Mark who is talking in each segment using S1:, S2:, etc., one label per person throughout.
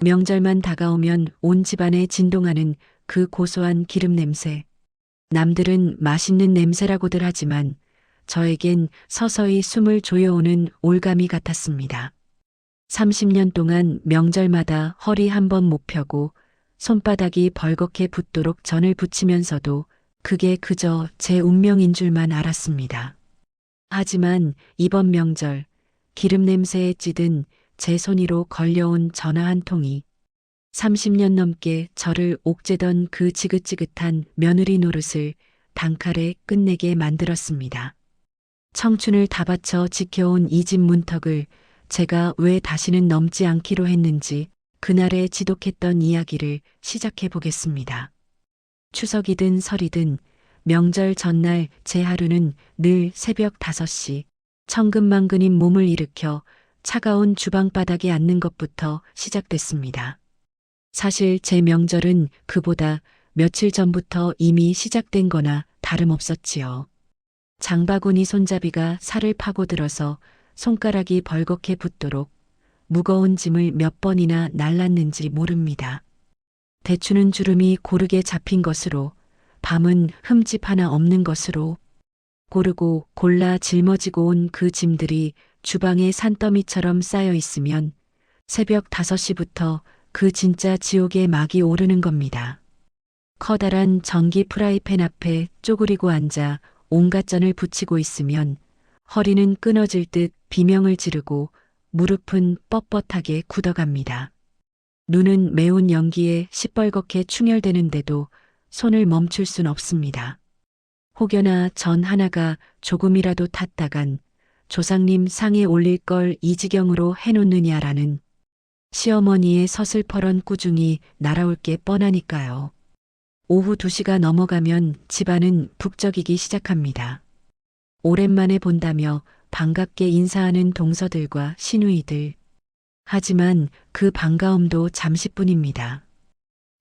S1: 명절만 다가오면 온 집안에 진동하는 그 고소한 기름 냄새. 남들은 맛있는 냄새라고들 하지만 저에겐 서서히 숨을 조여오는 올가미 같았습니다. 30년 동안 명절마다 허리 한 번 못 펴고 손바닥이 벌겋게 붓도록 전을 부치면서도 그게 그저 제 운명인 줄만 알았습니다. 하지만 이번 명절 기름 냄새에 찌든 제 손 위로 걸려온 전화 한 통이 30년 넘게 저를 옥죄던 그 지긋지긋한 며느리 노릇을 단칼에 끝내게 만들었습니다. 청춘을 다 바쳐 지켜온 이 집 문턱을 제가 왜 다시는 넘지 않기로 했는지 그날의 지독했던 이야기를 시작해 보겠습니다. 추석이든 설이든 명절 전날 제 하루는 늘 새벽 5시 천근만근인 몸을 일으켜 차가운 주방 바닥에 앉는 것부터 시작됐습니다. 사실 제 명절은 그보다 며칠 전부터 이미 시작된 거나 다름없었지요. 장바구니 손잡이가 살을 파고들어서 손가락이 벌겋게 붓도록 무거운 짐을 몇 번이나 날랐는지 모릅니다. 대추는 주름이 고르게 잡힌 것으로, 밤은 흠집 하나 없는 것으로, 고르고 골라 짊어지고 온 그 짐들이 주방에 산더미처럼 쌓여 있으면 새벽 5시부터 그 진짜 지옥의 막이 오르는 겁니다. 커다란 전기 프라이팬 앞에 쪼그리고 앉아 온갖 전을 부치고 있으면 허리는 끊어질 듯 비명을 지르고 무릎은 뻣뻣하게 굳어갑니다. 눈은 매운 연기에 시뻘겋게 충혈되는데도 손을 멈출 순 없습니다. 혹여나 전 하나가 조금이라도 탔다간 조상님 상에 올릴 걸 이 지경으로 해놓느냐라는 시어머니의 서슬퍼런 꾸중이 날아올 게 뻔하니까요. 오후 2시가 넘어가면 집안은 북적이기 시작합니다. 오랜만에 본다며 반갑게 인사하는 동서들과 시누이들. 하지만 그 반가움도 잠시뿐입니다.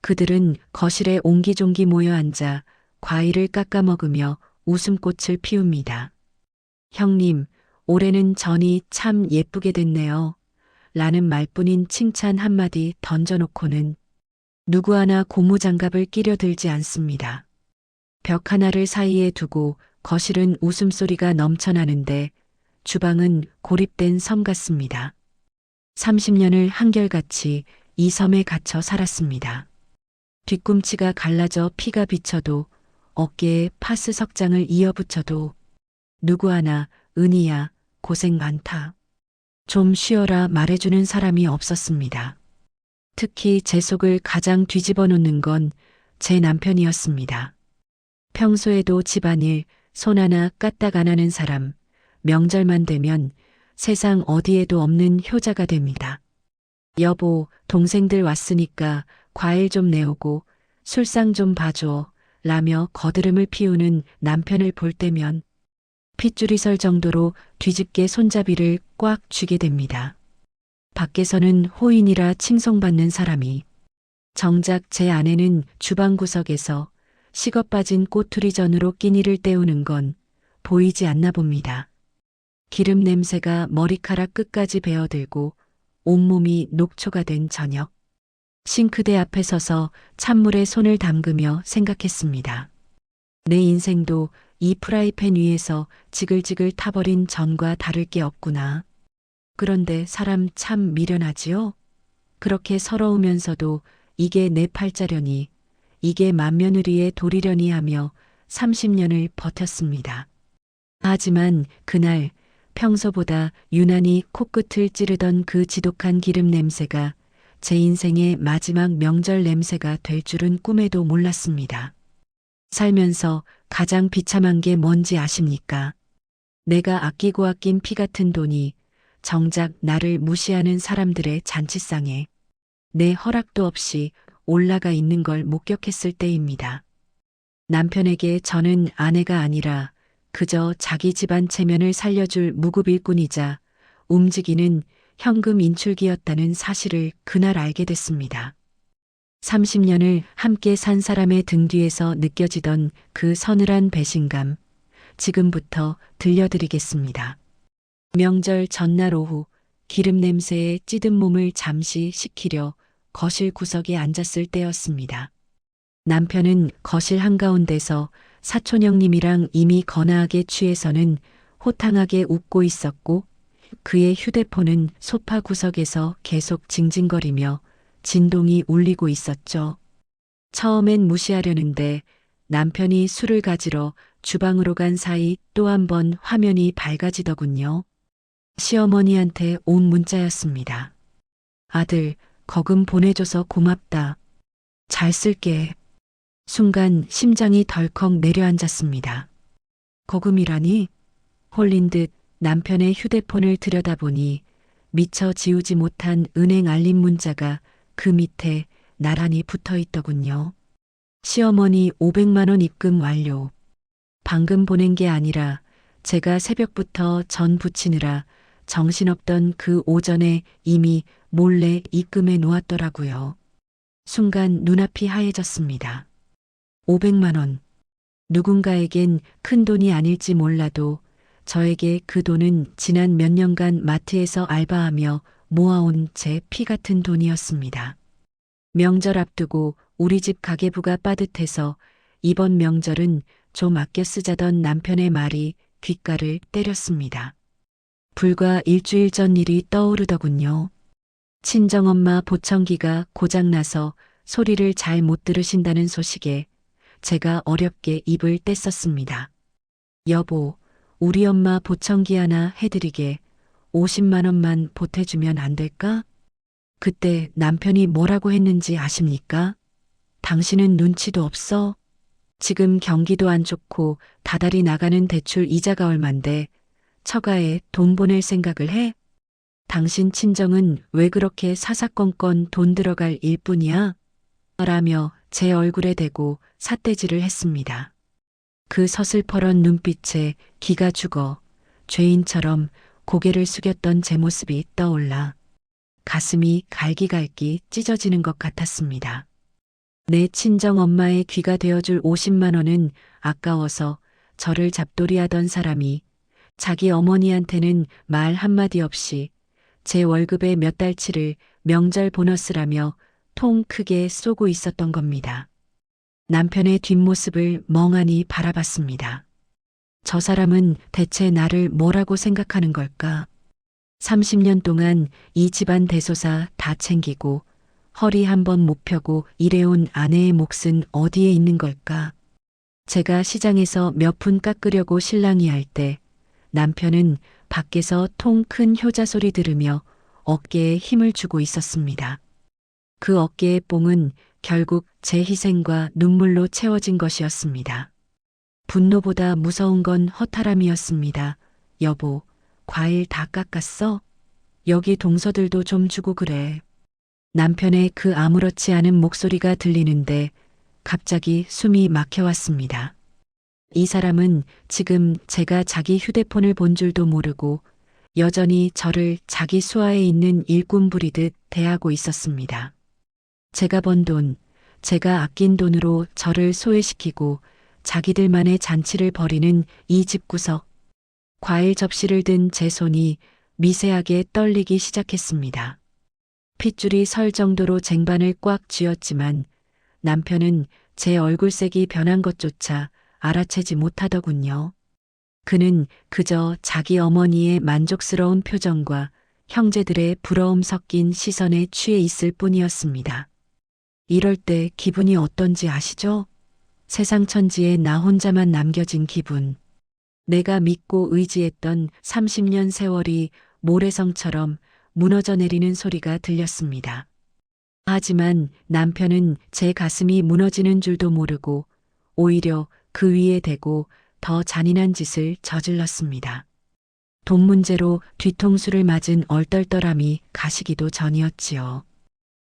S1: 그들은 거실에 옹기종기 모여 앉아 과일을 깎아 먹으며 웃음꽃을 피웁니다. 형님, 올해는 전이 참 예쁘게 됐네요. 라는 말뿐인 칭찬 한마디 던져놓고는 누구 하나 고무장갑을 끼려 들지 않습니다. 벽 하나를 사이에 두고 거실은 웃음소리가 넘쳐나는데 주방은 고립된 섬 같습니다. 30년을 한결같이 이 섬에 갇혀 살았습니다. 뒤꿈치가 갈라져 피가 비쳐도 어깨에 파스 석장을 이어붙여도 누구 하나 은희야 고생 많다. 좀 쉬어라 말해주는 사람이 없었습니다. 특히 제 속을 가장 뒤집어 놓는 건 제 남편이었습니다. 평소에도 집안일 손 하나 까딱 안 하는 사람, 명절만 되면 세상 어디에도 없는 효자가 됩니다. 여보, 동생들 왔으니까 과일 좀 내오고 술상 좀 봐줘 라며 거드름을 피우는 남편을 볼 때면 핏줄이 설 정도로 뒤집게 손잡이를 꽉 쥐게 됩니다. 밖에서는 호인이라 칭송받는 사람이 정작 제 아내는 주방 구석에서 식어 빠진 꼬투리 전으로 끼니를 때우는 건 보이지 않나 봅니다. 기름 냄새가 머리카락 끝까지 배어들고 온몸이 녹초가 된 저녁. 싱크대 앞에 서서 찬물에 손을 담그며 생각했습니다. 내 인생도 이 프라이팬 위에서 지글지글 타버린 전과 다를 게 없구나. 그런데 사람 참 미련하지요? 그렇게 서러우면서도 이게 내 팔자려니, 이게 맏며느리의 도리려니 하며 30년을 버텼습니다. 하지만 그날 평소보다 유난히 코끝을 찌르던 그 지독한 기름 냄새가 제 인생의 마지막 명절 냄새가 될 줄은 꿈에도 몰랐습니다. 살면서 가장 비참한 게 뭔지 아십니까? 내가 아끼고 아낀 피 같은 돈이 정작 나를 무시하는 사람들의 잔치상에 내 허락도 없이 올라가 있는 걸 목격했을 때입니다. 남편에게 저는 아내가 아니라 그저 자기 집안 체면을 살려줄 무급일꾼이자 움직이는 현금 인출기였다는 사실을 그날 알게 됐습니다. 30년을 함께 산 사람의 등 뒤에서 느껴지던 그 서늘한 배신감, 지금부터 들려드리겠습니다. 명절 전날 오후 기름 냄새에 찌든 몸을 잠시 식히려 거실 구석에 앉았을 때였습니다. 남편은 거실 한가운데서 사촌 형님이랑 이미 거나하게 취해서는 호탕하게 웃고 있었고 그의 휴대폰은 소파 구석에서 계속 징징거리며 진동이 울리고 있었죠. 처음엔 무시하려는데 남편이 술을 가지러 주방으로 간 사이 또 한 번 화면이 밝아지더군요. 시어머니한테 온 문자였습니다. 아들, 거금 보내줘서 고맙다. 잘 쓸게. 순간 심장이 덜컥 내려앉았습니다. 거금이라니? 홀린 듯 남편의 휴대폰을 들여다보니 미처 지우지 못한 은행 알림 문자가 그 밑에 나란히 붙어 있더군요. 시어머니 500만 원 입금 완료. 방금 보낸 게 아니라 제가 새벽부터 전 부치느라 정신없던 그 오전에 이미 몰래 입금해 놓았더라고요. 순간 눈앞이 하얘졌습니다. 500만 원. 누군가에겐 큰 돈이 아닐지 몰라도 저에게 그 돈은 지난 몇 년간 마트에서 알바하며 모아온 제 피 같은 돈이었습니다. 명절 앞두고 우리 집 가계부가 빠듯해서 이번 명절은 좀 아껴 쓰자던 남편의 말이 귓가를 때렸습니다. 불과 일주일 전 일이 떠오르더군요. 친정엄마 보청기가 고장나서 소리를 잘 못 들으신다는 소식에 제가 어렵게 입을 뗐었습니다. 여보, 우리 엄마 보청기 하나 해드리게 50만 원만 보태주면 안 될까? 그때 남편이 뭐라고 했는지 아십니까? 당신은 눈치도 없어? 지금 경기도 안 좋고 다달이 나가는 대출 이자가 얼만데 처가에 돈 보낼 생각을 해? 당신 친정은 왜 그렇게 사사건건 돈 들어갈 일뿐이야? 라며 제 얼굴에 대고 삿대질을 했습니다. 그 서슬퍼런 눈빛에 기가 죽어 죄인처럼 고개를 숙였던 제 모습이 떠올라 가슴이 갈기갈기 찢어지는 것 같았습니다. 내 친정 엄마의 귀가 되어줄 50만 원은 아까워서 저를 잡돌이하던 사람이 자기 어머니한테는 말 한마디 없이 제 월급의 몇 달치를 명절 보너스라며 통 크게 쏘고 있었던 겁니다. 남편의 뒷모습을 멍하니 바라봤습니다. 저 사람은 대체 나를 뭐라고 생각하는 걸까? 30년 동안 이 집안 대소사 다 챙기고 허리 한번 못 펴고 일해온 아내의 몫은 어디에 있는 걸까? 제가 시장에서 몇 푼 깎으려고 실랑이 할 때 남편은 밖에서 통 큰 효자 소리 들으며 어깨에 힘을 주고 있었습니다. 그 어깨의 뽕은 결국 제 희생과 눈물로 채워진 것이었습니다. 분노보다 무서운 건 허탈함이었습니다. 여보, 과일 다 깎았어? 여기 동서들도 좀 주고 그래. 남편의 그 아무렇지 않은 목소리가 들리는데 갑자기 숨이 막혀왔습니다. 이 사람은 지금 제가 자기 휴대폰을 본 줄도 모르고 여전히 저를 자기 수하에 있는 일꾼 부리듯 대하고 있었습니다. 제가 번 돈, 제가 아낀 돈으로 저를 소외시키고 자기들만의 잔치를 벌이는 이 집구석. 과일 접시를 든 제 손이 미세하게 떨리기 시작했습니다. 핏줄이 설 정도로 쟁반을 꽉 쥐었지만 남편은 제 얼굴색이 변한 것조차 알아채지 못하더군요. 그는 그저 자기 어머니의 만족스러운 표정과 형제들의 부러움 섞인 시선에 취해 있을 뿐이었습니다. 이럴 때 기분이 어떤지 아시죠? 세상 천지에 나 혼자만 남겨진 기분. 내가 믿고 의지했던 30년 세월이 모래성처럼 무너져 내리는 소리가 들렸습니다. 하지만 남편은 제 가슴이 무너지는 줄도 모르고 오히려 그 위에 대고 더 잔인한 짓을 저질렀습니다. 돈 문제로 뒤통수를 맞은 얼떨떨함이 가시기도 전이었지요.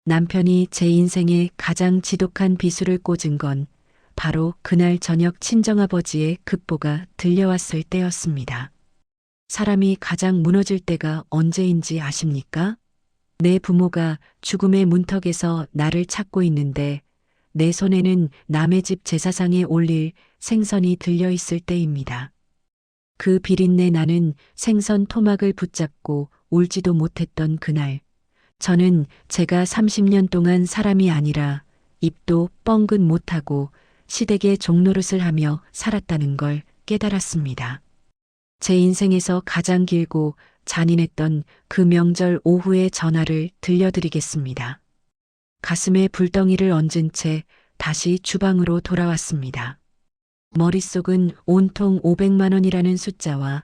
S1: 남편이 제 인생에 가장 지독한 비수를 꽂은 건 바로 그날 저녁 친정아버지의 급보가 들려왔을 때였습니다. 사람이 가장 무너질 때가 언제인지 아십니까? 내 부모가 죽음의 문턱에서 나를 찾고 있는데 내 손에는 남의 집 제사상에 올릴 생선이 들려 있을 때입니다. 그 비린내 나는 생선 토막을 붙잡고 울지도 못했던 그날, 저는 제가 30년 동안 사람이 아니라 입도 뻥긋 못하고 시댁의 종노릇을 하며 살았다는 걸 깨달았습니다. 제 인생에서 가장 길고 잔인했던 그 명절 오후의 전화를 들려드리겠습니다. 가슴에 불덩이를 얹은 채 다시 주방으로 돌아왔습니다. 머릿속은 온통 500만 원이라는 숫자와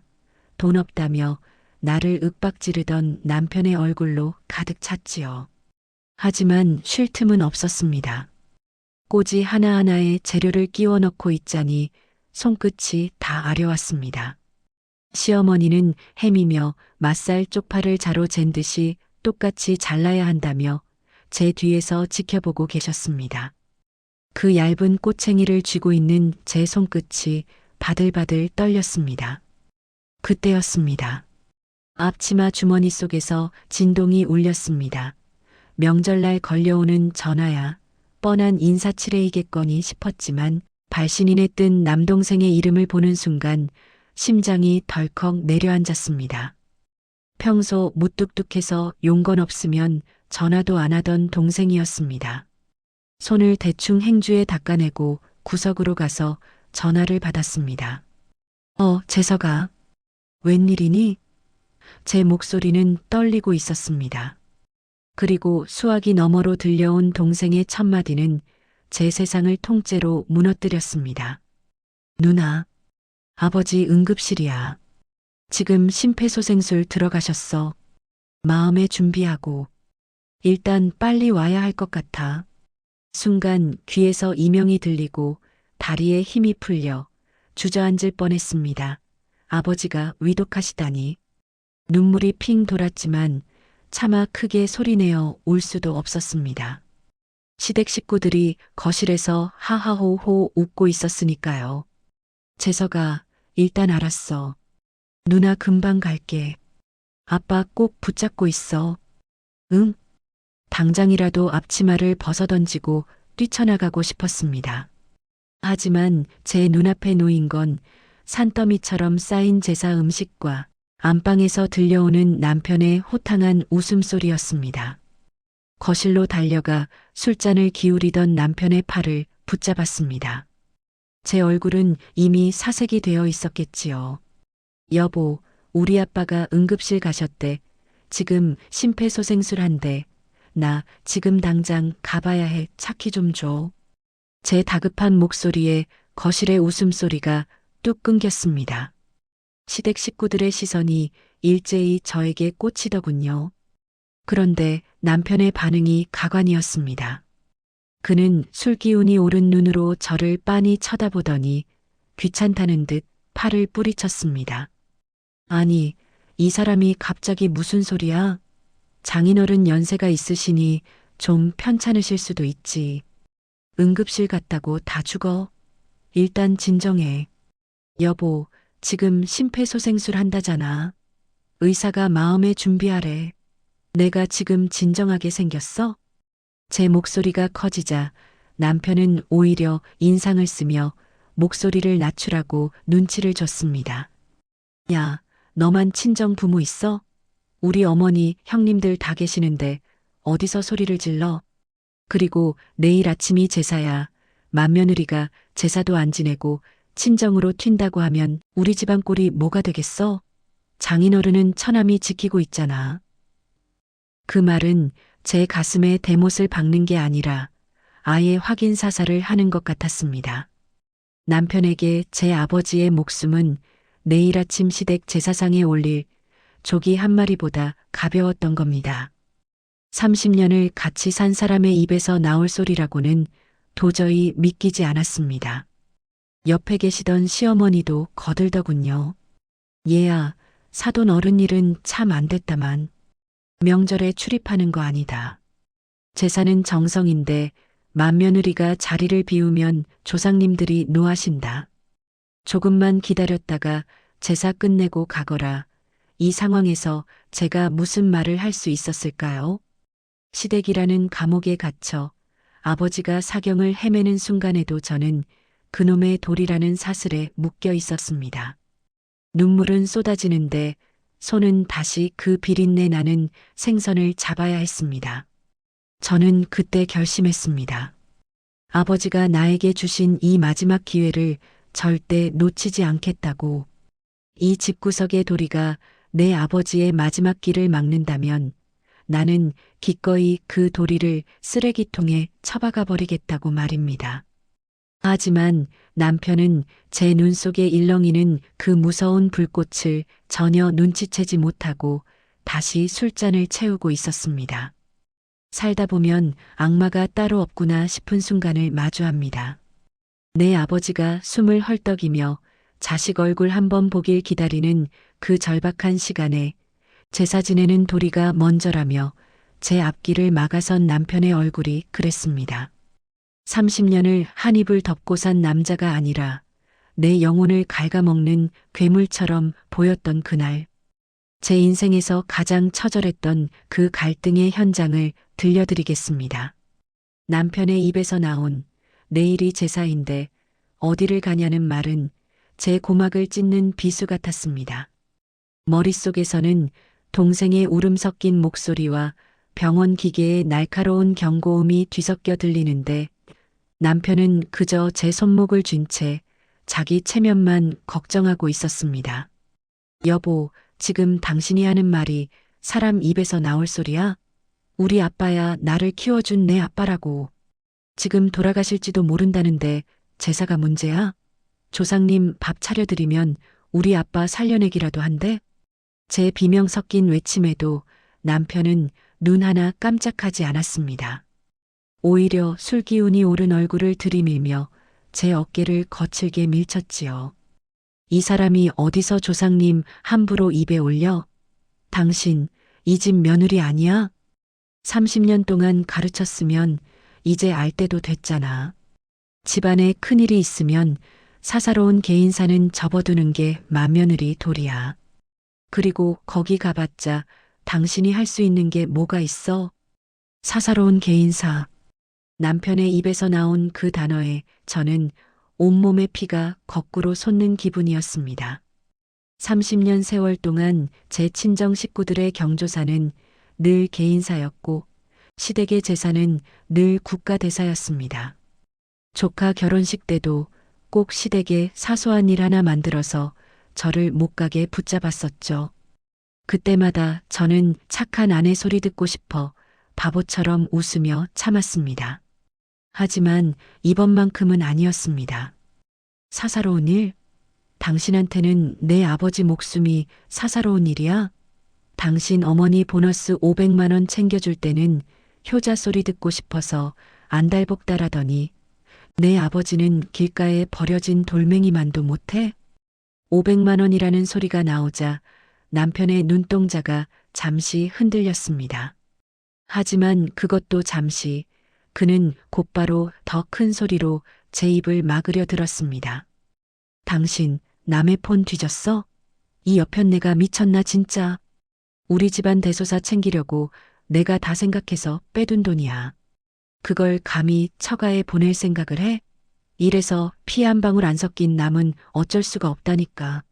S1: 돈 없다며 나를 윽박지르던 남편의 얼굴로 가득 찼지요. 하지만 쉴 틈은 없었습니다. 꼬지 하나하나에 재료를 끼워 넣고 있자니 손끝이 다 아려왔습니다. 시어머니는 햄이며 맛살 쪽파를 자로 잰 듯이 똑같이 잘라야 한다며 제 뒤에서 지켜보고 계셨습니다. 그 얇은 꼬챙이를 쥐고 있는 제 손끝이 바들바들 떨렸습니다. 그때였습니다. 앞치마 주머니 속에서 진동이 울렸습니다. 명절날 걸려오는 전화야 뻔한 인사치레이겠거니 싶었지만 발신인에 뜬 남동생의 이름을 보는 순간 심장이 덜컥 내려앉았습니다. 평소 무뚝뚝해서 용건 없으면 전화도 안 하던 동생이었습니다. 손을 대충 행주에 닦아내고 구석으로 가서 전화를 받았습니다. 재석아. 웬일이니? 제 목소리는 떨리고 있었습니다. 그리고 수화기 너머로 들려온 동생의 첫마디는 제 세상을 통째로 무너뜨렸습니다. 누나, 아버지 응급실이야. 지금 심폐소생술 들어가셨어. 마음의 준비하고. 일단 빨리 와야 할 것 같아. 순간 귀에서 이명이 들리고 다리에 힘이 풀려 주저앉을 뻔했습니다. 아버지가 위독하시다니. 눈물이 핑 돌았지만 차마 크게 소리내어 울 수도 없었습니다. 시댁 식구들이 거실에서 하하호호 웃고 있었으니까요. 재석아, 일단 알았어. 누나 금방 갈게. 아빠 꼭 붙잡고 있어. 응? 당장이라도 앞치마를 벗어던지고 뛰쳐나가고 싶었습니다. 하지만 제 눈앞에 놓인 건 산더미처럼 쌓인 제사 음식과 안방에서 들려오는 남편의 호탕한 웃음소리였습니다. 거실로 달려가 술잔을 기울이던 남편의 팔을 붙잡았습니다. 제 얼굴은 이미 사색이 되어 있었겠지요. 여보, 우리 아빠가 응급실 가셨대. 지금 심폐소생술 한대. 나 지금 당장 가봐야 해. 차키 좀 줘. 제 다급한 목소리에 거실의 웃음소리가 뚝 끊겼습니다. 시댁 식구들의 시선이 일제히 저에게 꽂히더군요. 그런데 남편의 반응이 가관이었습니다. 그는 술기운이 오른 눈으로 저를 빤히 쳐다보더니 귀찮다는 듯 팔을 뿌리쳤습니다. 아니, 이 사람이 갑자기 무슨 소리야? 장인어른 연세가 있으시니 좀 편찮으실 수도 있지. 응급실 갔다고 다 죽어? 일단 진정해. 여보, 지금 심폐소생술 한다잖아. 의사가 마음의 준비하래. 내가 지금 진정하게 생겼어? 제 목소리가 커지자 남편은 오히려 인상을 쓰며 목소리를 낮추라고 눈치를 줬습니다. 야, 너만 친정 부모 있어? 우리 어머니, 형님들 다 계시는데 어디서 소리를 질러? 그리고 내일 아침이 제사야. 맏며느리가 제사도 안 지내고 친정으로 튄다고 하면 우리 집안 꼴이 뭐가 되겠어? 장인어른은 처남이 지키고 있잖아. 그 말은 제 가슴에 대못을 박는 게 아니라 아예 확인 사살을 하는 것 같았습니다. 남편에게 제 아버지의 목숨은 내일 아침 시댁 제사상에 올릴 조기 한 마리보다 가벼웠던 겁니다. 30년을 같이 산 사람의 입에서 나올 소리라고는 도저히 믿기지 않았습니다. 옆에 계시던 시어머니도 거들더군요. 얘야, 사돈 어른 일은 참 안 됐다만. 명절에 출입하는 거 아니다. 제사는 정성인데 맏며느리가 자리를 비우면 조상님들이 노하신다. 조금만 기다렸다가 제사 끝내고 가거라. 이 상황에서 제가 무슨 말을 할 수 있었을까요? 시댁이라는 감옥에 갇혀 아버지가 사경을 헤매는 순간에도 저는 그놈의 돌이라는 사슬에 묶여 있었습니다. 눈물은 쏟아지는데 손은 다시 그 비린내 나는 생선을 잡아야 했습니다. 저는 그때 결심했습니다. 아버지가 나에게 주신 이 마지막 기회를 절대 놓치지 않겠다고. 이 집구석의 도리가 내 아버지의 마지막 길을 막는다면 나는 기꺼이 그 도리를 쓰레기통에 처박아 버리겠다고 말입니다. 하지만 남편은 제 눈 속에 일렁이는 그 무서운 불꽃을 전혀 눈치채지 못하고 다시 술잔을 채우고 있었습니다. 살다 보면 악마가 따로 없구나 싶은 순간을 마주합니다. 내 아버지가 숨을 헐떡이며 자식 얼굴 한번 보길 기다리는 그 절박한 시간에 제사 지내는 도리가 먼저라며 제 앞길을 막아선 남편의 얼굴이 그랬습니다. 30년을 한 입을 덮고 산 남자가 아니라 내 영혼을 갉아먹는 괴물처럼 보였던 그날. 제 인생에서 가장 처절했던 그 갈등의 현장을 들려드리겠습니다. 남편의 입에서 나온 내일이 제사인데 어디를 가냐는 말은 제 고막을 찢는 비수 같았습니다. 머릿속에서는 동생의 울음 섞인 목소리와 병원 기계의 날카로운 경고음이 뒤섞여 들리는데 남편은 그저 제 손목을 쥔 채 자기 체면만 걱정하고 있었습니다. 여보, 지금 당신이 하는 말이 사람 입에서 나올 소리야? 우리 아빠야 나를 키워준 내 아빠라고. 지금 돌아가실지도 모른다는데 제사가 문제야? 조상님 밥 차려드리면 우리 아빠 살려내기라도 한대? 제 비명 섞인 외침에도 남편은 눈 하나 깜짝하지 않았습니다. 오히려 술 기운이 오른 얼굴을 들이밀며 제 어깨를 거칠게 밀쳤지요. 이 사람이 어디서 조상님 함부로 입에 올려? 당신 이 집 며느리 아니야? 30년 동안 가르쳤으면 이제 알 때도 됐잖아. 집안에 큰일이 있으면 사사로운 개인사는 접어두는 게 맏며느리 도리야. 그리고 거기 가봤자 당신이 할 수 있는 게 뭐가 있어? 사사로운 개인사. 남편의 입에서 나온 그 단어에 저는 온몸의 피가 거꾸로 솟는 기분이었습니다. 30년 세월 동안 제 친정 식구들의 경조사는 늘 개인사였고 시댁의 제사는 늘 국가대사였습니다. 조카 결혼식 때도 꼭 시댁에 사소한 일 하나 만들어서 저를 못 가게 붙잡았었죠. 그때마다 저는 착한 아내 소리 듣고 싶어 바보처럼 웃으며 참았습니다. 하지만 이번만큼은 아니었습니다. 사사로운 일? 당신한테는 내 아버지 목숨이 사사로운 일이야? 당신 어머니 보너스 500만 원 챙겨줄 때는 효자 소리 듣고 싶어서 안달복달하더니 내 아버지는 길가에 버려진 돌멩이만도 못해? 500만 원이라는 소리가 나오자 남편의 눈동자가 잠시 흔들렸습니다. 하지만 그것도 잠시, 그는 곧바로 더 큰 소리로 제 입을 막으려 들었습니다. 당신 남의 폰 뒤졌어? 이 여편네가 미쳤나 진짜. 우리 집안 대소사 챙기려고 내가 다 생각해서 빼둔 돈이야. 그걸 감히 처가에 보낼 생각을 해? 이래서 피 한 방울 안 섞인 남은 어쩔 수가 없다니까.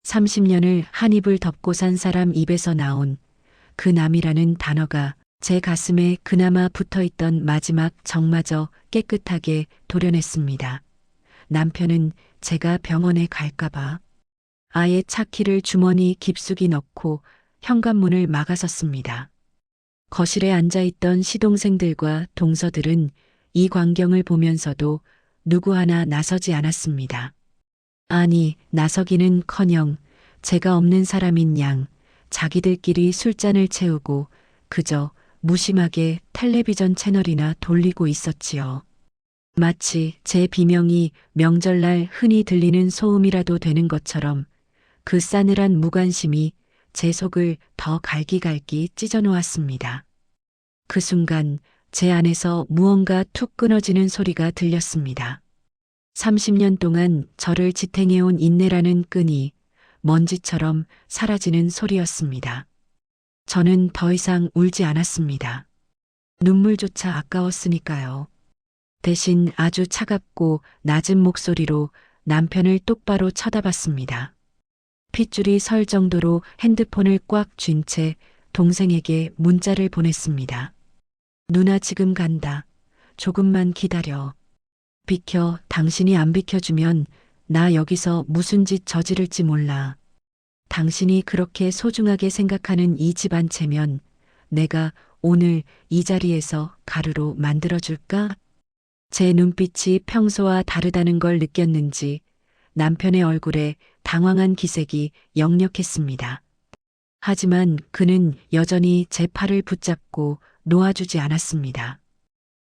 S1: 30년을 한 입을 덮고 산 사람 입에서 나온 그 남이라는 단어가 제 가슴에 그나마 붙어있던 마지막 정마저 깨끗하게 도려냈습니다. 남편은 제가 병원에 갈까봐 아예 차 키를 주머니 깊숙이 넣고 현관문을 막아섰습니다. 거실에 앉아있던 시동생들과 동서들은 이 광경을 보면서도 누구 하나 나서지 않았습니다. 아니, 나서기는커녕 제가 없는 사람인 양 자기들끼리 술잔을 채우고 그저 무심하게 텔레비전 채널이나 돌리고 있었지요. 마치 제 비명이 명절날 흔히 들리는 소음이라도 되는 것처럼 그 싸늘한 무관심이 제 속을 더 갈기갈기 찢어놓았습니다. 그 순간 제 안에서 무언가 툭 끊어지는 소리가 들렸습니다. 30년 동안 저를 지탱해온 인내라는 끈이 먼지처럼 사라지는 소리였습니다. 저는 더 이상 울지 않았습니다. 눈물조차 아까웠으니까요. 대신 아주 차갑고 낮은 목소리로 남편을 똑바로 쳐다봤습니다. 핏줄이 설 정도로 핸드폰을 꽉 쥔 채 동생에게 문자를 보냈습니다. 누나 지금 간다. 조금만 기다려. 비켜, 당신이 안 비켜주면 나 여기서 무슨 짓 저지를지 몰라. 당신이 그렇게 소중하게 생각하는 이 집 안 채면 내가 오늘 이 자리에서 가루로 만들어줄까? 제 눈빛이 평소와 다르다는 걸 느꼈는지 남편의 얼굴에 당황한 기색이 역력했습니다. 하지만 그는 여전히 제 팔을 붙잡고 놓아주지 않았습니다.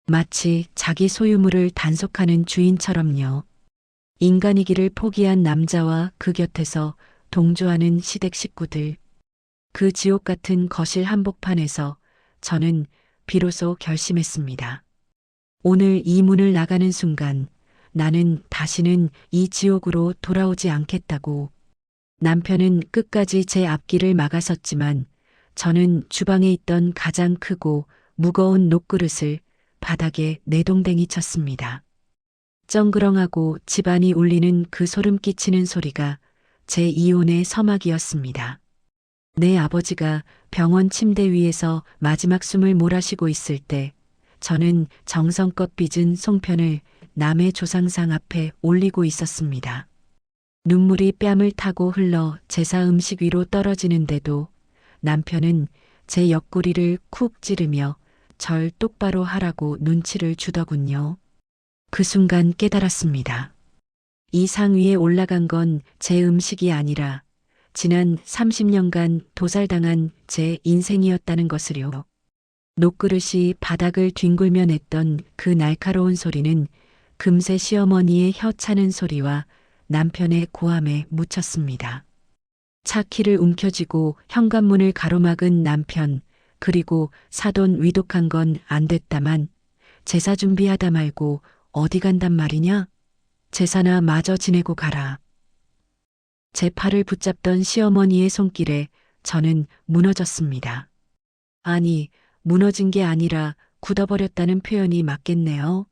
S1: 마치 자기 소유물을 단속하는 주인처럼요. 인간이기를 포기한 남자와 그 곁에서 동조하는 시댁 식구들. 그 지옥 같은 거실 한복판에서 저는 비로소 결심했습니다. 오늘 이 문을 나가는 순간 나는 다시는 이 지옥으로 돌아오지 않겠다고. 남편은 끝까지 제 앞길을 막아섰지만 저는 주방에 있던 가장 크고 무거운 녹그릇을 바닥에 내동댕이 쳤습니다. 쩡그렁하고 집안이 울리는 그 소름 끼치는 소리가 제 이혼의 서막이었습니다. 내 아버지가 병원 침대 위에서 마지막 숨을 몰아쉬고 있을 때 저는 정성껏 빚은 송편을 남의 조상상 앞에 올리고 있었습니다. 눈물이 뺨을 타고 흘러 제사 음식 위로 떨어지는데도 남편은 제 옆구리를 쿡 찌르며 절 똑바로 하라고 눈치를 주더군요. 그 순간 깨달았습니다. 이 상 위에 올라간 건 제 음식이 아니라 지난 30년간 도살당한 제 인생이었다는 것을요. 녹그릇이 바닥을 뒹굴며 냈던 그 날카로운 소리는 금세 시어머니의 혀 차는 소리와 남편의 고함에 묻혔습니다. 차 키를 움켜쥐고 현관문을 가로막은 남편, 그리고 사돈 위독한 건 안 됐다만 제사 준비하다 말고 어디 간단 말이냐? 제사나 마저 지내고 가라. 제 팔을 붙잡던 시어머니의 손길에 저는 무너졌습니다. 아니, 무너진 게 아니라 굳어버렸다는 표현이 맞겠네요.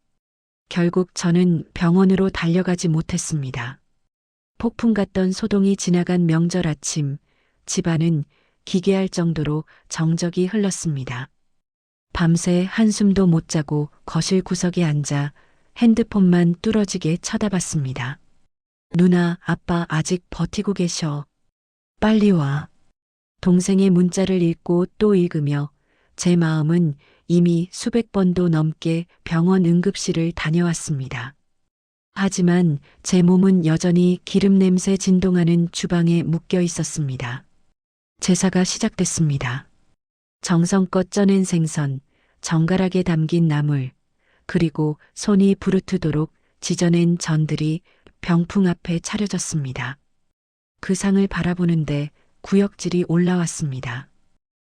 S1: 결국 저는 병원으로 달려가지 못했습니다. 폭풍 같던 소동이 지나간 명절 아침, 집안은 기괴할 정도로 정적이 흘렀습니다. 밤새 한숨도 못 자고 거실 구석에 앉아 핸드폰만 뚫어지게 쳐다봤습니다. 누나, 아빠 아직 버티고 계셔. 빨리 와. 동생의 문자를 읽고 또 읽으며 제 마음은 이미 수백 번도 넘게 병원 응급실을 다녀왔습니다. 하지만 제 몸은 여전히 기름 냄새 진동하는 주방에 묶여 있었습니다. 제사가 시작됐습니다. 정성껏 쪄낸 생선, 정갈하게 담긴 나물, 그리고 손이 부르트도록 지져낸 전들이 병풍 앞에 차려졌습니다. 그 상을 바라보는데 구역질이 올라왔습니다.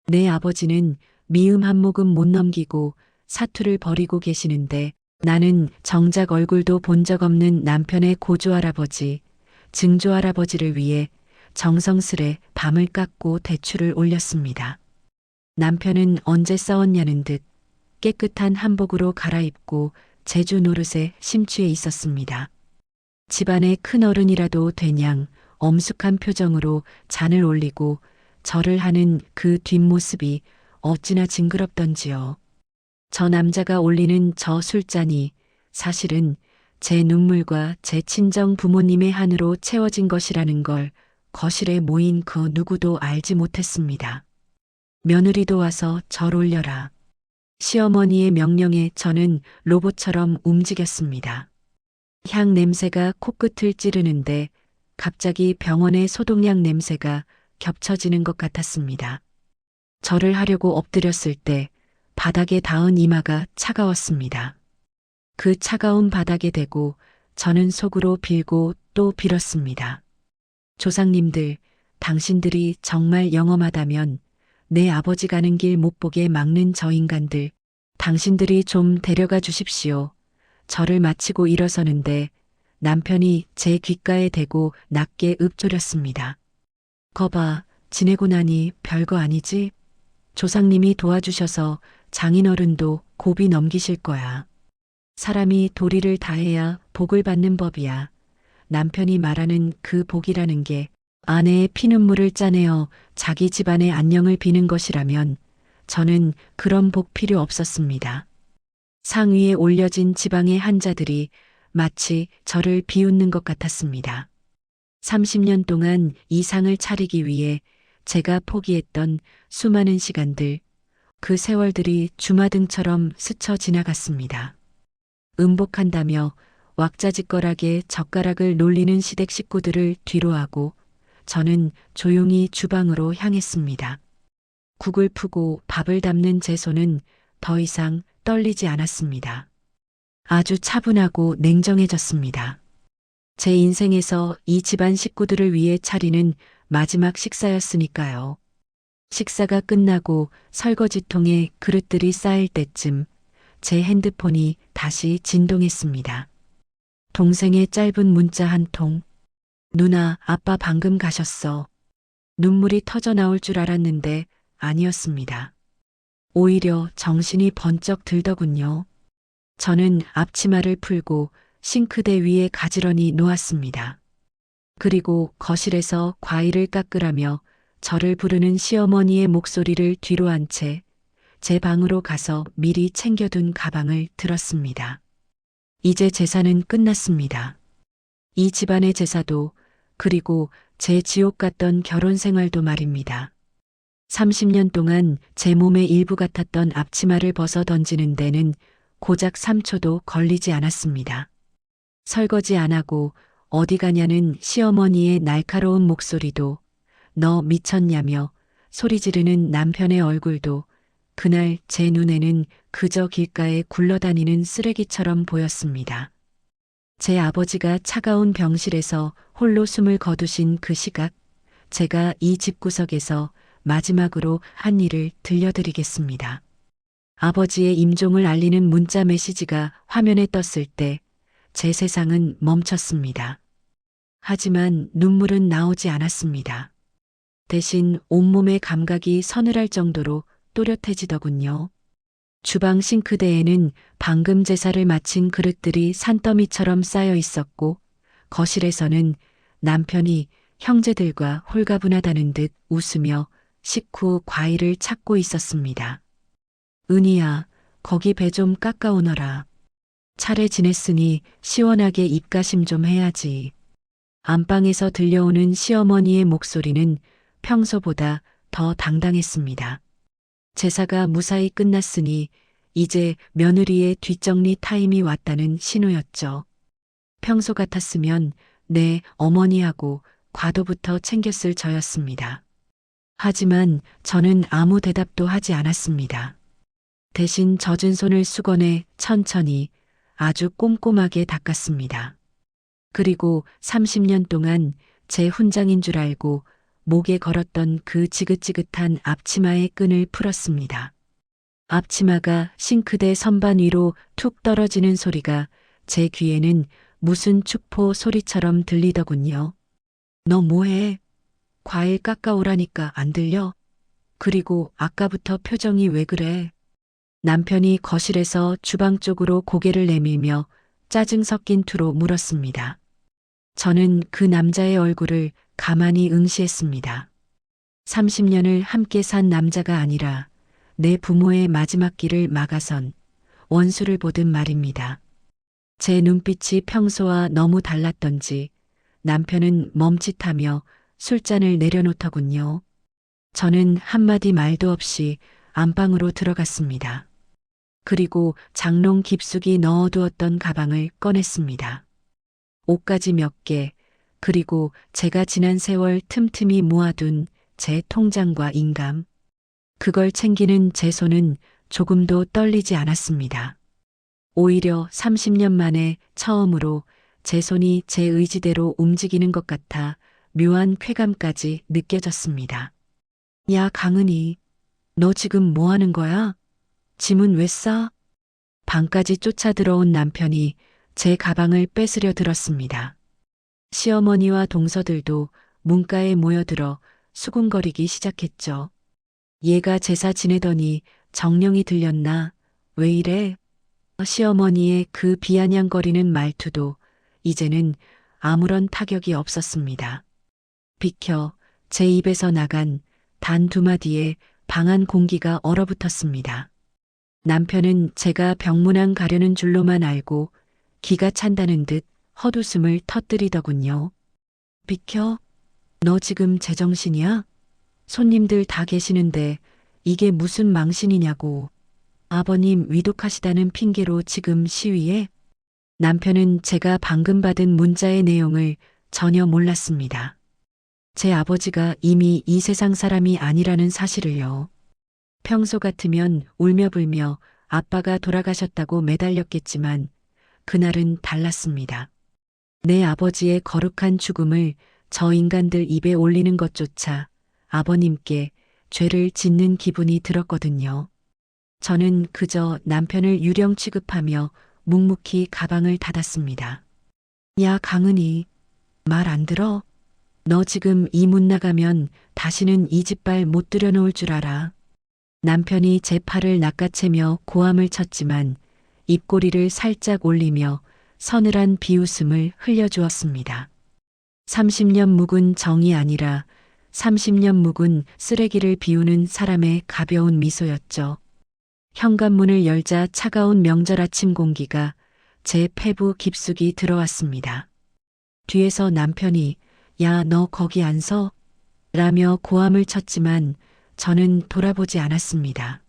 S1: 내 아버지는 미음 한 모금 못 넘기고 사투를 벌이고 계시는데 나는 정작 얼굴도 본 적 없는 남편의 고조할아버지, 증조할아버지를 위해 정성스레 밤을 깎고 대추를 올렸습니다. 남편은 언제 싸웠냐는 듯 깨끗한 한복으로 갈아입고 제주 노릇에 심취해 있었습니다. 집안의 큰 어른이라도 되냥 엄숙한 표정으로 잔을 올리고 절을 하는 그 뒷모습이 어찌나 징그럽던지요. 저 남자가 올리는 저 술잔이 사실은 제 눈물과 제 친정 부모님의 한으로 채워진 것이라는 걸 거실에 모인 그 누구도 알지 못했습니다. 며느리도 와서 절 올려라. 시어머니의 명령에 저는 로봇처럼 움직였습니다. 향 냄새가 코끝을 찌르는데 갑자기 병원의 소독약 냄새가 겹쳐지는 것 같았습니다. 절을 하려고 엎드렸을 때 바닥에 닿은 이마가 차가웠습니다. 그 차가운 바닥에 대고 저는 속으로 빌고 또 빌었습니다. 조상님들, 당신들이 정말 영험하다면 내 아버지 가는 길 못 보게 막는 저 인간들, 당신들이 좀 데려가 주십시오. 절을 마치고 일어서는데 남편이 제 귓가에 대고 낮게 읊조렸습니다. 거봐, 지내고 나니 별거 아니지? 조상님이 도와주셔서 장인어른도 고비 넘기실 거야. 사람이 도리를 다해야 복을 받는 법이야. 남편이 말하는 그 복이라는 게 아내의 피눈물을 짜내어 자기 집안의 안녕을 비는 것이라면 저는 그런 복 필요 없었습니다. 상 위에 올려진 지방의 한자들이 마치 저를 비웃는 것 같았습니다. 30년 동안 이 상을 차리기 위해 제가 포기했던 수많은 시간들, 그 세월들이 주마등처럼 스쳐 지나갔습니다. 음복한다며 왁자지껄하게 젓가락을 놀리는 시댁 식구들을 뒤로하고 저는 조용히 주방으로 향했습니다. 국을 푸고 밥을 담는 제 손은 더 이상 떨리지 않았습니다. 아주 차분하고 냉정해졌습니다. 제 인생에서 이 집안 식구들을 위해 차리는 마지막 식사였으니까요. 식사가 끝나고 설거지통에 그릇들이 쌓일 때쯤 제 핸드폰이 다시 진동했습니다. 동생의 짧은 문자 한 통. 누나, 아빠 방금 가셨어. 눈물이 터져 나올 줄 알았는데 아니었습니다. 오히려 정신이 번쩍 들더군요. 저는 앞치마를 풀고 싱크대 위에 가지런히 놓았습니다. 그리고 거실에서 과일을 깎으라며 저를 부르는 시어머니의 목소리를 뒤로 한 채 제 방으로 가서 미리 챙겨둔 가방을 들었습니다. 이제 제사는 끝났습니다. 이 집안의 제사도, 그리고 제 지옥 같던 결혼 생활도 말입니다. 30년 동안 제 몸의 일부 같았던 앞치마를 벗어 던지는 데는 고작 3초도 걸리지 않았습니다. 설거지 안 하고 어디 가냐는 시어머니의 날카로운 목소리도, 너 미쳤냐며 소리 지르는 남편의 얼굴도 그날 제 눈에는 그저 길가에 굴러다니는 쓰레기처럼 보였습니다. 제 아버지가 차가운 병실에서 홀로 숨을 거두신 그 시각, 제가 이 집구석에서 마지막으로 한 일을 들려드리겠습니다. 아버지의 임종을 알리는 문자 메시지가 화면에 떴을 때 제 세상은 멈췄습니다. 하지만 눈물은 나오지 않았습니다. 대신 온몸의 감각이 서늘할 정도로 또렷해지더군요. 주방 싱크대에는 방금 제사를 마친 그릇들이 산더미처럼 쌓여 있었고, 거실에서는 남편이 형제들과 홀가분하다는 듯 웃으며 식후 과일을 찾고 있었습니다. 은희야, 거기 배 좀 깎아오너라. 차례 지냈으니 시원하게 입가심 좀 해야지. 안방에서 들려오는 시어머니의 목소리는 평소보다 더 당당했습니다. 제사가 무사히 끝났으니 이제 며느리의 뒷정리 타임이 왔다는 신호였죠. 평소 같았으면 내 어머니하고 과도부터 챙겼을 저였습니다. 하지만 저는 아무 대답도 하지 않았습니다. 대신 젖은 손을 수건에 천천히 아주 꼼꼼하게 닦았습니다. 그리고 30년 동안 제 훈장인 줄 알고 목에 걸었던 그 지긋지긋한 앞치마의 끈을 풀었습니다. 앞치마가 싱크대 선반 위로 툭 떨어지는 소리가 제 귀에는 무슨 축포 소리처럼 들리더군요. 너 뭐해? 과일 깎아오라니까 안 들려? 그리고 아까부터 표정이 왜 그래? 남편이 거실에서 주방 쪽으로 고개를 내밀며 짜증 섞인 투로 물었습니다. 저는 그 남자의 얼굴을 가만히 응시했습니다. 30년을 함께 산 남자가 아니라 내 부모의 마지막 길을 막아선 원수를 보듯 말입니다. 제 눈빛이 평소와 너무 달랐던지 남편은 멈칫하며 술잔을 내려놓더군요. 저는 한마디 말도 없이 안방으로 들어갔습니다. 그리고 장롱 깊숙이 넣어두었던 가방을 꺼냈습니다. 옷가지 몇 개, 그리고 제가 지난 세월 틈틈이 모아둔 제 통장과 인감. 그걸 챙기는 제 손은 조금도 떨리지 않았습니다. 오히려 30년 만에 처음으로 제 손이 제 의지대로 움직이는 것 같아 묘한 쾌감까지 느껴졌습니다. 야, 강은희, 너 지금 뭐 하는 거야? 짐은 왜 싸? 방까지 쫓아 들어온 남편이 제 가방을 뺏으려 들었습니다. 시어머니와 동서들도 문가에 모여들어 수군거리기 시작했죠. 얘가 제사 지내더니 정령이 들렸나? 왜 이래? 시어머니의 그 비아냥거리는 말투도 이제는 아무런 타격이 없었습니다. 비켜 제 입에서 나간 단 두 마디에 방안 공기가 얼어붙었습니다. 남편은 제가 병문안 가려는 줄로만 알고 기가 찬다는 듯 헛웃음을 터뜨리더군요. 비켜? 너 지금 제정신이야? 손님들 다 계시는데 이게 무슨 망신이냐고. 아버님 위독하시다는 핑계로 지금 시위에? 남편은 제가 방금 받은 문자의 내용을 전혀 몰랐습니다. 제 아버지가 이미 이 세상 사람이 아니라는 사실을요. 평소 같으면 울며 불며 아빠가 돌아가셨다고 매달렸겠지만 그날은 달랐습니다. 내 아버지의 거룩한 죽음을 저 인간들 입에 올리는 것조차 아버님께 죄를 짓는 기분이 들었거든요. 저는 그저 남편을 유령 취급하며 묵묵히 가방을 닫았습니다. 야, 강은희. 말 안 들어? 너 지금 이 문 나가면 다시는 이 집발 못 들여놓을 줄 알아. 남편이 제 팔을 낚아채며 고함을 쳤지만 입꼬리를 살짝 올리며 서늘한 비웃음을 흘려주었습니다. 30년 묵은 정이 아니라 30년 묵은 쓰레기를 비우는 사람의 가벼운 미소였죠. 현관문을 열자 차가운 명절 아침 공기가 제 폐부 깊숙이 들어왔습니다. 뒤에서 남편이 야, 너 거기 안 서? 라며 고함을 쳤지만 저는 돌아보지 않았습니다.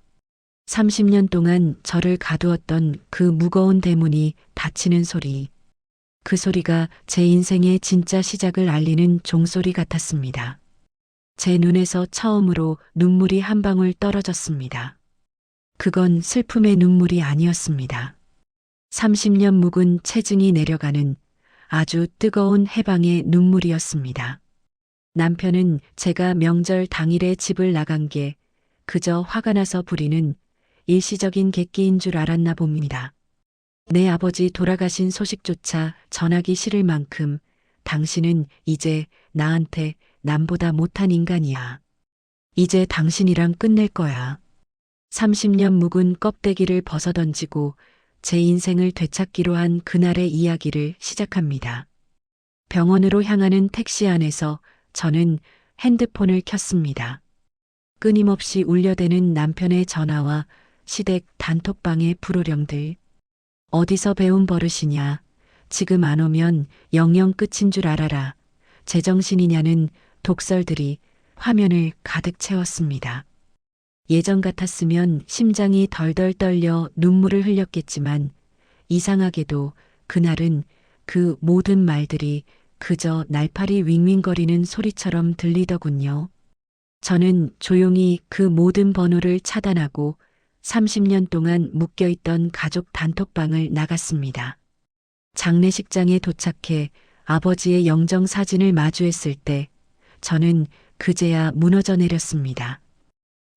S1: 30년 동안 저를 가두었던 그 무거운 대문이 닫히는 소리. 그 소리가 제 인생의 진짜 시작을 알리는 종소리 같았습니다. 제 눈에서 처음으로 눈물이 한 방울 떨어졌습니다. 그건 슬픔의 눈물이 아니었습니다. 30년 묵은 체증이 내려가는 아주 뜨거운 해방의 눈물이었습니다. 남편은 제가 명절 당일에 집을 나간 게 그저 화가 나서 부리는 일시적인 객기인 줄 알았나 봅니다. 내 아버지 돌아가신 소식조차 전하기 싫을 만큼 당신은 이제 나한테 남보다 못한 인간이야. 이제 당신이랑 끝낼 거야. 30년 묵은 껍데기를 벗어던지고 제 인생을 되찾기로 한 그날의 이야기를 시작합니다. 병원으로 향하는 택시 안에서 저는 핸드폰을 켰습니다. 끊임없이 울려대는 남편의 전화와 시댁 단톡방의 불호령들. 어디서 배운 버릇이냐. 지금 안 오면 영영 끝인 줄 알아라. 제정신이냐는 독설들이 화면을 가득 채웠습니다. 예전 같았으면 심장이 덜덜 떨려 눈물을 흘렸겠지만 이상하게도 그날은 그 모든 말들이 그저 날파리 윙윙거리는 소리처럼 들리더군요. 저는 조용히 그 모든 번호를 차단하고 30년 동안 묶여있던 가족 단톡방을 나갔습니다. 장례식장에 도착해 아버지의 영정 사진을 마주했을 때 저는 그제야 무너져 내렸습니다.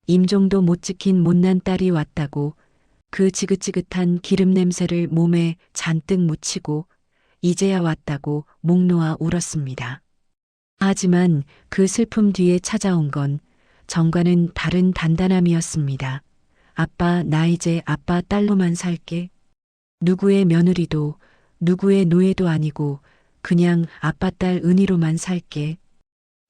S1: 임종도 못 지킨 못난 딸이 왔다고 그 지긋지긋한 기름 냄새를 몸에 잔뜩 묻히고 이제야 왔다고 목 놓아 울었습니다. 하지만 그 슬픔 뒤에 찾아온 건 정과는 다른 단단함이었습니다. 아빠, 나 이제 아빠 딸로만 살게. 누구의 며느리도 누구의 노예도 아니고 그냥 아빠 딸 은희로만 살게.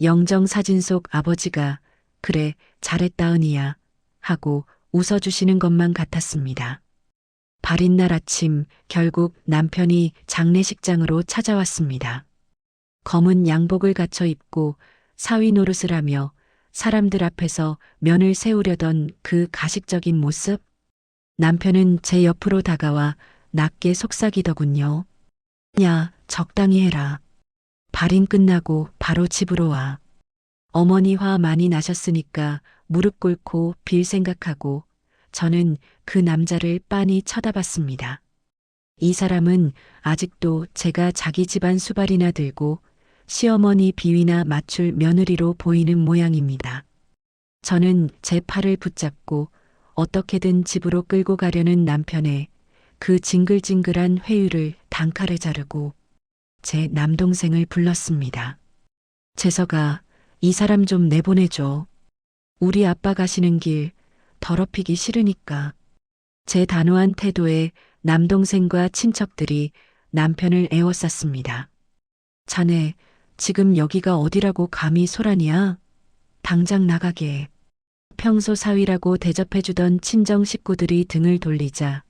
S1: 영정 사진 속 아버지가 그래, 잘했다 은희야 하고 웃어주시는 것만 같았습니다. 발인 날 아침 결국 남편이 장례식장으로 찾아왔습니다. 검은 양복을 갖춰 입고 사위 노릇을 하며 사람들 앞에서 면을 세우려던 그 가식적인 모습. 남편은 제 옆으로 다가와 낮게 속삭이더군요. 야, 적당히 해라. 발인 끝나고 바로 집으로 와. 어머니 화 많이 나셨으니까 무릎 꿇고 빌 생각하고 저는 그 남자를 빤히 쳐다봤습니다. 이 사람은 아직도 제가 자기 집안 수발이나 들고 시어머니 비위나 맞출 며느리로 보이는 모양입니다. 저는 제 팔을 붙잡고 어떻게든 집으로 끌고 가려는 남편의 그 징글징글한 회유를 단칼에 자르고 제 남동생을 불렀습니다. 재석아, 이 사람 좀 내보내줘. 우리 아빠 가시는 길 더럽히기 싫으니까. 제 단호한 태도에 남동생과 친척들이 남편을 에워쌌습니다. 자네 지금 여기가 어디라고 감히 소란이야? 당장 나가게. 평소 사위라고 대접해주던 친정 식구들이 등을 돌리자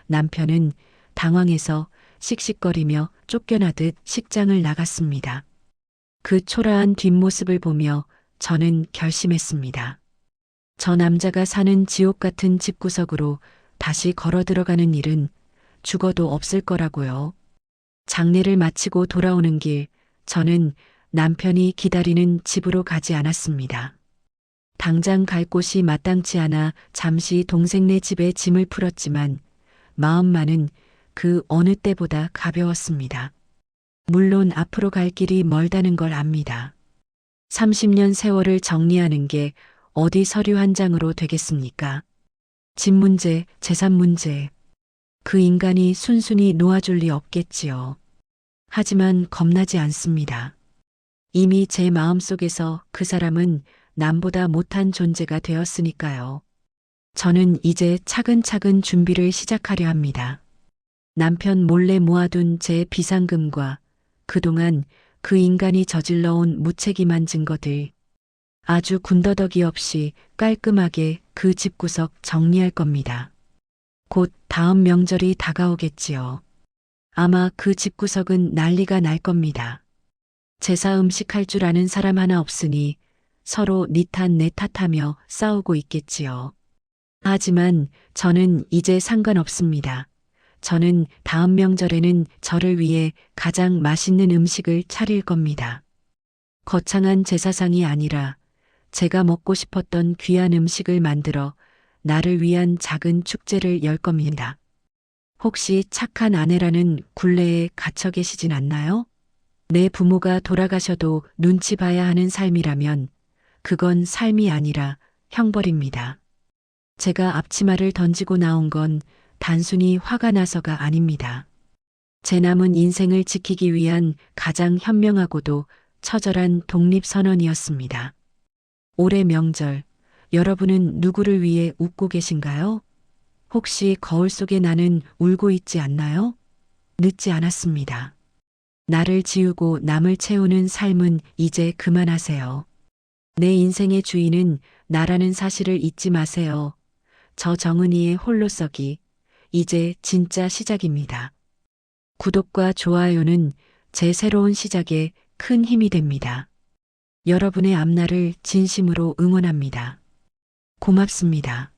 S1: 남편은 당황해서 씩씩거리며 쫓겨나듯 식장을 나갔습니다. 그 초라한 뒷모습을 보며 저는 결심했습니다. 저 남자가 사는 지옥 같은 집구석으로 다시 걸어 들어가는 일은 죽어도 없을 거라고요. 장례를 마치고 돌아오는 길, 저는 남편이 기다리는 집으로 가지 않았습니다. 당장 갈 곳이 마땅치 않아 잠시 동생네 집에 짐을 풀었지만 마음만은 그 어느 때보다 가벼웠습니다. 물론 앞으로 갈 길이 멀다는 걸 압니다. 30년 세월을 정리하는 게 어디 서류 한 장으로 되겠습니까? 집 문제, 재산 문제. 그 인간이 순순히 놓아줄 리 없겠지요. 하지만 겁나지 않습니다. 이미 제 마음속에서 그 사람은 남보다 못한 존재가 되었으니까요. 저는 이제 차근차근 준비를 시작하려 합니다. 남편 몰래 모아둔 제 비상금과 그동안 그 인간이 저질러온 무책임한 증거들, 아주 군더더기 없이 깔끔하게 그 집구석 정리할 겁니다. 곧 다음 명절이 다가오겠지요. 아마 그 집구석은 난리가 날 겁니다. 제사 음식 할 줄 아는 사람 하나 없으니 서로 니 탓 내 탓하며 싸우고 있겠지요. 하지만 저는 이제 상관없습니다. 저는 다음 명절에는 저를 위해 가장 맛있는 음식을 차릴 겁니다. 거창한 제사상이 아니라 제가 먹고 싶었던 귀한 음식을 만들어 나를 위한 작은 축제를 열 겁니다. 혹시 착한 아내라는 굴레에 갇혀 계시진 않나요? 내 부모가 돌아가셔도 눈치 봐야 하는 삶이라면 그건 삶이 아니라 형벌입니다. 제가 앞치마를 던지고 나온 건 단순히 화가 나서가 아닙니다. 제 남은 인생을 지키기 위한 가장 현명하고도 처절한 독립선언이었습니다. 올해 명절, 여러분은 누구를 위해 웃고 계신가요? 혹시 거울 속에 나는 울고 있지 않나요? 늦지 않았습니다. 나를 지우고 남을 채우는 삶은 이제 그만하세요. 내 인생의 주인은 나라는 사실을 잊지 마세요. 저 정은이의 홀로서기, 이제 진짜 시작입니다. 구독과 좋아요는 제 새로운 시작에 큰 힘이 됩니다. 여러분의 앞날을 진심으로 응원합니다. 고맙습니다.